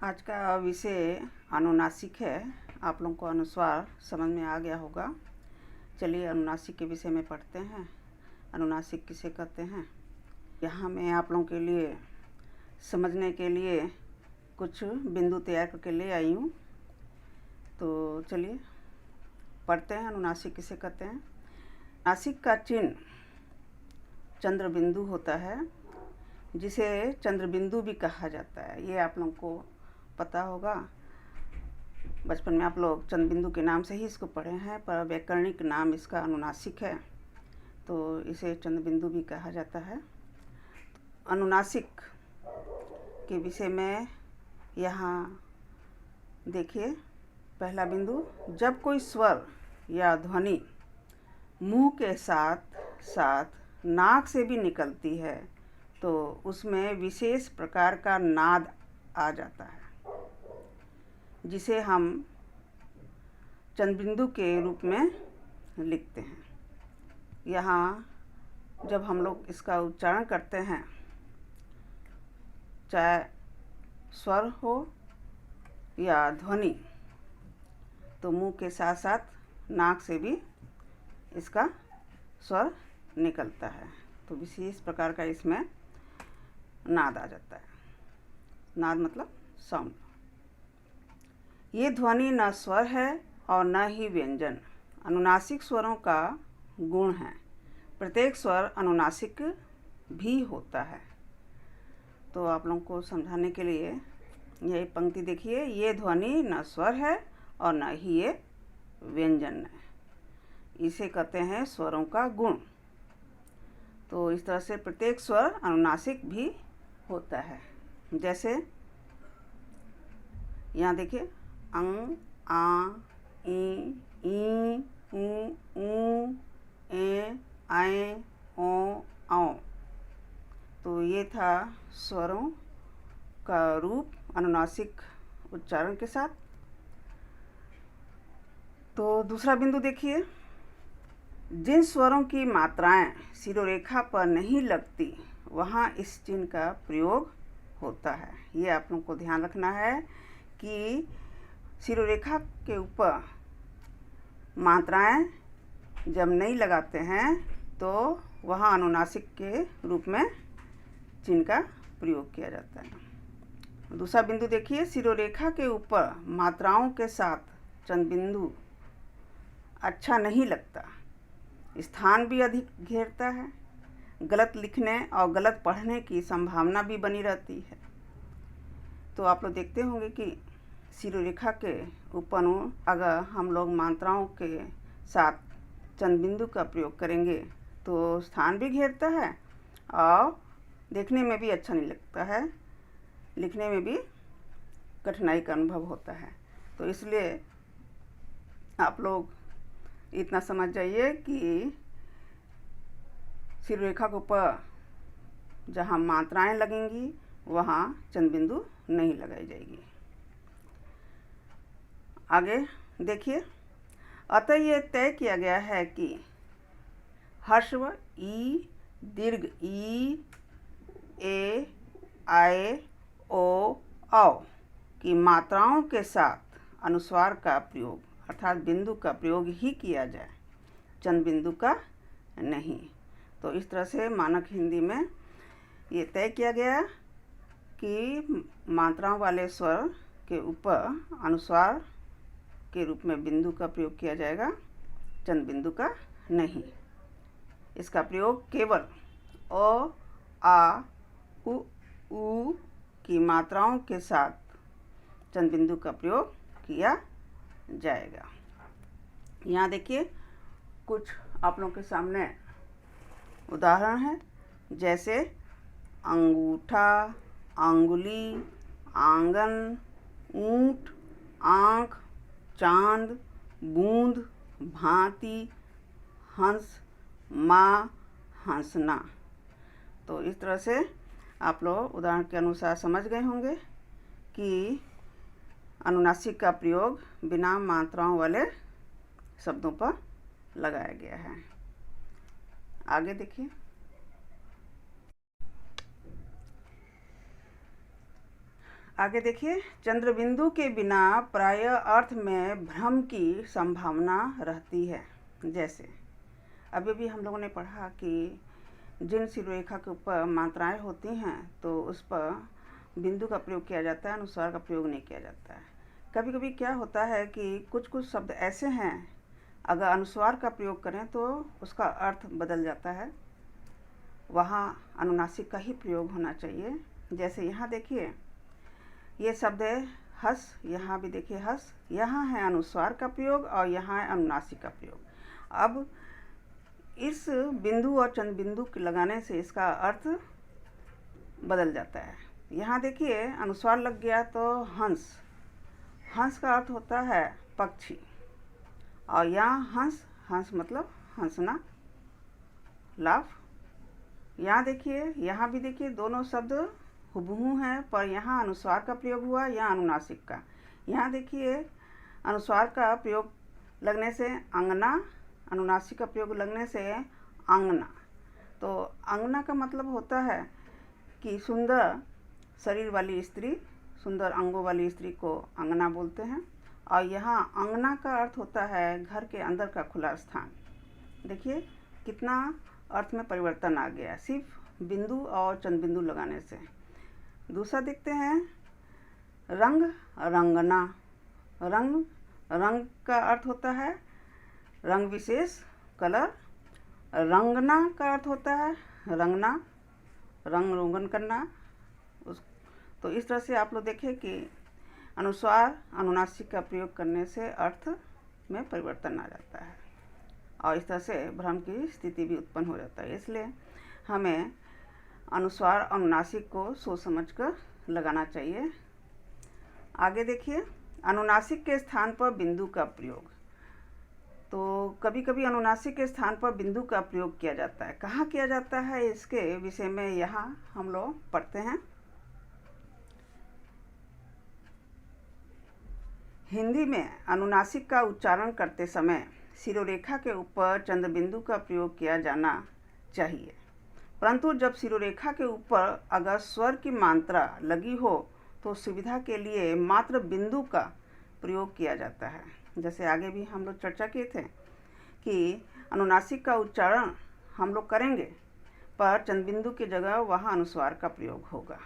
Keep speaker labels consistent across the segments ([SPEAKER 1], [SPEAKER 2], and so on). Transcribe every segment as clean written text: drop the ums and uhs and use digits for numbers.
[SPEAKER 1] आज का विषय अनुनासिक है। आप लोगों को अनुस्वार समझ में आ गया होगा। चलिए अनुनासिक के विषय में पढ़ते हैं। अनुनासिक किसे कहते हैं, यहाँ मैं आप लोगों के लिए समझने के लिए कुछ बिंदु तैयार करके ले आई हूँ। तो चलिए पढ़ते हैं अनुनासिक किसे कहते हैं। नासिक का चिन्ह चंद्र बिंदु होता है, जिसे चंद्र बिंदु भी कहा जाता है। ये आप लोगों को पता होगा, बचपन में आप लोग चंद्र बिंदु के नाम से ही इसको पढ़े हैं, पर वैकरणिक नाम इसका अनुनासिक है, तो इसे चंद्र बिंदु भी कहा जाता है। अनुनासिक के विषय में यहाँ देखिए, पहला बिंदु, जब कोई स्वर या ध्वनि मुंह के साथ साथ नाक से भी निकलती है तो उसमें विशेष प्रकार का नाद आ जाता है, जिसे हम चंद्रबिंदु के रूप में लिखते हैं। यहाँ जब हम लोग इसका उच्चारण करते हैं, चाहे स्वर हो या ध्वनि, तो मुंह के साथ साथ नाक से भी इसका स्वर निकलता है, तो विशेष प्रकार का इसमें नाद आ जाता है। नाद मतलब साउंड। ये ध्वनि न स्वर है और न ही व्यंजन, अनुनासिक स्वरों का गुण है। प्रत्येक स्वर अनुनासिक भी होता है। तो आप लोगों को समझाने के लिए यही पंक्ति देखिए, ये ध्वनि न स्वर है और न ही ये व्यंजन है। इसे कहते हैं स्वरों का गुण। तो इस तरह से प्रत्येक स्वर अनुनासिक भी होता है। जैसे यहाँ देखिए, अंग, आ, ई, ऊ, ए, आए, ओ, औ। तो ये था स्वरों का रूप अनुनासिक उच्चारण के साथ। तो दूसरा बिंदु देखिए, जिन स्वरों की मात्राएं शिरोरेखा पर नहीं लगती वहाँ इस चिन्ह का प्रयोग होता है। ये आप लोगों को ध्यान रखना है कि शिरोरेखा के ऊपर मात्राएं जब नहीं लगाते हैं तो वहाँ अनुनासिक के रूप में चिन्ह का प्रयोग किया जाता है। दूसरा बिंदु देखिए, शिरोरेखा के ऊपर मात्राओं के साथ चंद्रबिंदु अच्छा नहीं लगता, स्थान भी अधिक घेरता है, गलत लिखने और गलत पढ़ने की संभावना भी बनी रहती है। तो आप लोग देखते होंगे कि शिरोरेखा के ऊपर अगर हम लोग मात्राओं के साथ चंद्रबिंदु का प्रयोग करेंगे तो स्थान भी घेरता है और देखने में भी अच्छा नहीं लगता है, लिखने में भी कठिनाई का अनुभव होता है। तो इसलिए आप लोग इतना समझ जाइए कि शिरोरेखा के ऊपर जहाँ मात्राएं लगेंगी वहाँ चंद्रबिंदु नहीं लगाई जाएगी। आगे देखिए, अतः ये तय किया गया है कि ह्रस्व ई, दीर्घ ई, ए, आए, ओ, औ की मात्राओं के साथ अनुस्वार का प्रयोग अर्थात बिंदु का प्रयोग ही किया जाए, चंद्रबिंदु का नहीं। तो इस तरह से मानक हिंदी में ये तय किया गया कि मात्राओं वाले स्वर के ऊपर अनुस्वार के रूप में बिंदु का प्रयोग किया जाएगा, चंद्रबिंदु का नहीं। इसका प्रयोग केवल अ, आ, उ, ऊ की मात्राओं के साथ चंद्रबिंदु का प्रयोग किया जाएगा। यहाँ देखिए, कुछ आप लोगों के सामने उदाहरण है, जैसे अंगूठा, अंगुली, आंगन, ऊंट, आँख, चांद, बूंद, भांति, हंस, माँ, हंसना। तो इस तरह से आप लोग उदाहरण के अनुसार समझ गए होंगे कि अनुनासिक का प्रयोग बिना मात्राओं वाले शब्दों पर लगाया गया है। आगे देखिए, आगे देखिए, चंद्रबिंदु के बिना प्रायः अर्थ में भ्रम की संभावना रहती है। जैसे अभी भी हम लोगों ने पढ़ा कि जिन शिरोरेखा के ऊपर मात्राएं होती हैं तो उस पर बिंदु का प्रयोग किया जाता है, अनुस्वार का प्रयोग नहीं किया जाता है। कभी कभी क्या होता है कि कुछ कुछ शब्द ऐसे हैं, अगर अनुस्वार का प्रयोग करें तो उसका अर्थ बदल जाता है, वहाँ अनुनासिक का ही प्रयोग होना चाहिए। जैसे यहाँ देखिए, ये शब्द है हस, यहाँ भी देखिए हस, यहाँ है अनुस्वार का प्रयोग और यहाँ है अनुनासिक का प्रयोग। अब इस बिंदु और चंद्र बिंदु के लगाने से इसका अर्थ बदल जाता है। यहाँ देखिए अनुस्वार लग गया तो हंस, हंस का अर्थ होता है पक्षी, और यहाँ हंस, हंस मतलब हंसना, लाफ। यहाँ देखिए, यहाँ भी देखिए दोनों शब्द हुबहू हैं, पर यहाँ अनुस्वार का प्रयोग हुआ, यहाँ अनुनासिक का। यहाँ देखिए अनुस्वार का प्रयोग लगने से अंगना, अनुनासिक का प्रयोग लगने से अंगना। तो अंगना का मतलब होता है कि सुंदर शरीर वाली स्त्री, सुंदर अंगों वाली स्त्री को अंगना बोलते हैं। और यहाँ अंगना का अर्थ होता है घर के अंदर का खुला स्थान। देखिए कितना अर्थ में परिवर्तन आ गया सिर्फ बिंदु और चंद्र बिंदु लगाने से। दूसरा देखते हैं रंग, रंगना। रंग, रंग का अर्थ होता है रंग विशेष, कलर। रंगना का अर्थ होता है रंगना, रंग रोगन करना। तो इस तरह से आप लोग देखें कि अनुस्वार अनुनासिक का प्रयोग करने से अर्थ में परिवर्तन आ जाता है और इस तरह से भ्रम की स्थिति भी उत्पन्न हो जाता है। इसलिए हमें अनुस्वार अनुनासिक को सोच समझ कर लगाना चाहिए। आगे देखिए, अनुनासिक के स्थान पर बिंदु का प्रयोग। तो कभी कभी अनुनासिक के स्थान पर बिंदु का प्रयोग किया जाता है। कहाँ किया जाता है इसके विषय में यहाँ हम लोग पढ़ते हैं। हिंदी में अनुनासिक का उच्चारण करते समय शिरोरेखा के ऊपर चंद्र बिंदु का प्रयोग किया जाना चाहिए, परंतु जब शिरोरेखा के ऊपर अगर स्वर की मात्रा लगी हो तो सुविधा के लिए मात्र बिंदु का प्रयोग किया जाता है। जैसे आगे भी हम लोग चर्चा किए थे कि अनुनासिक का उच्चारण हम लोग करेंगे पर चंद्र बिंदु की जगह वहाँ अनुस्वार का प्रयोग होगा।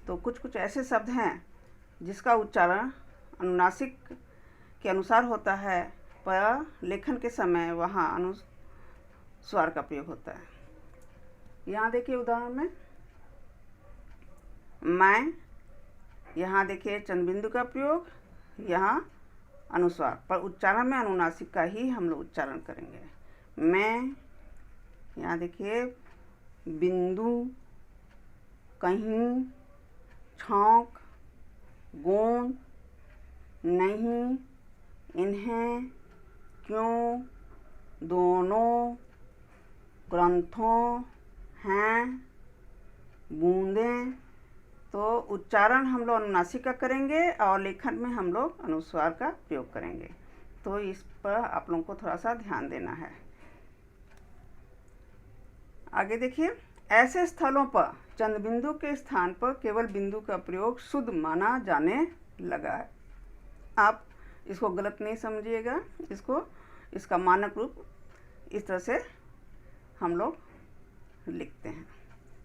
[SPEAKER 1] तो कुछ कुछ ऐसे शब्द हैं जिसका उच्चारण अनुनासिक के अनुसार होता है पर लेखन के समय वहाँ अनुस्वार का प्रयोग होता है। यहाँ देखिए उदाहरण में मैं, यहाँ देखिए चंद्र बिंदु का प्रयोग, यहाँ अनुस्वार, पर उच्चारण में अनुनासिक का ही हम लोग उच्चारण करेंगे। मैं, यहाँ देखिए बिंदु, कहीं, छौंक, गोंद, नहीं, इन्हें, क्यों, दोनों, ग्रंथों, हैं, बूंदें। तो उच्चारण हम लोग अनुनासिक का करेंगे और लेखन में हम लोग अनुस्वार का प्रयोग करेंगे। तो इस पर आप लोगों को थोड़ा सा ध्यान देना है। आगे देखिए, ऐसे स्थलों पर चंद्र बिंदु के स्थान पर केवल बिंदु का प्रयोग शुद्ध माना जाने लगा है। आप इसको गलत नहीं समझिएगा, इसका मानक रूप इस तरह से हम लोग लिखते हैं,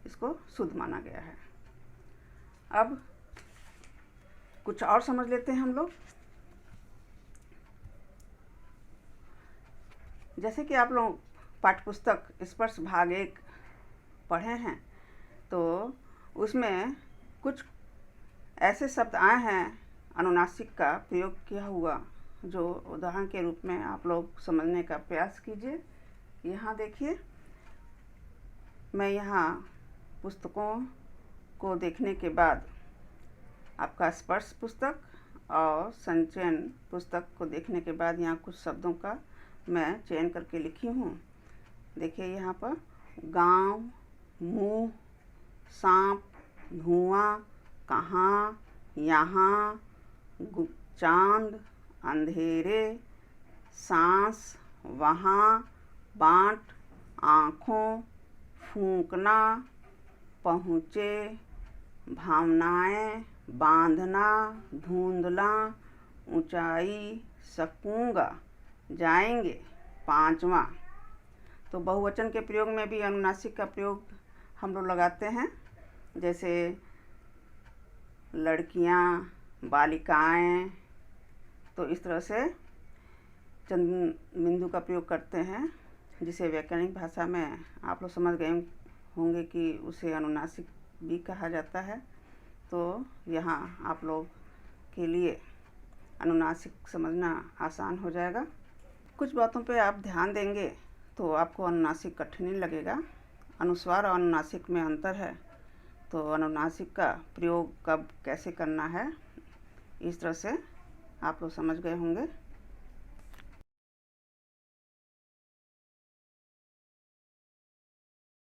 [SPEAKER 1] इसको शुद्ध माना गया है। अब कुछ और समझ लेते हैं हम लोग। जैसे कि आप लोग पाठ्यपुस्तक स्पर्श भाग 1 पढ़े हैं तो उसमें कुछ ऐसे शब्द आए हैं अनुनासिक का प्रयोग किया हुआ, जो उदाहरण के रूप में आप लोग समझने का प्रयास कीजिए। यहाँ देखिए, मैं यहाँ पुस्तकों को देखने के बाद आपका स्पर्श पुस्तक और संचयन पुस्तक को देखने के बाद यहाँ कुछ शब्दों का मैं चयन करके लिखी हूँ। देखिए यहाँ पर गांव, मुँह, सांप, धुआं, कहाँ, यहाँ, चांद, अंधेरे, सांस, वहाँ, बाँट, आँखों, फूंकना, पहुँचे, भावनाएं, बांधना, धुंधला, ऊंचाई, सकूंगा, जाएंगे। 5वां, तो बहुवचन के प्रयोग में भी अनुनासिक का प्रयोग हम लोग लगाते हैं, जैसे लड़कियां, बालिकाएं। तो इस तरह से चंद बिंदु का प्रयोग करते हैं, जिसे व्याकरणिक भाषा में आप लोग समझ गए होंगे कि उसे अनुनासिक भी कहा जाता है। तो यहाँ आप लोग के लिए अनुनासिक समझना आसान हो जाएगा। कुछ बातों पे आप ध्यान देंगे तो आपको अनुनासिक कठिन नहीं लगेगा। अनुस्वार और अनुनासिक में अंतर है, तो अनुनासिक का प्रयोग कब कैसे करना है, इस तरह से आप लोग समझ गए होंगे।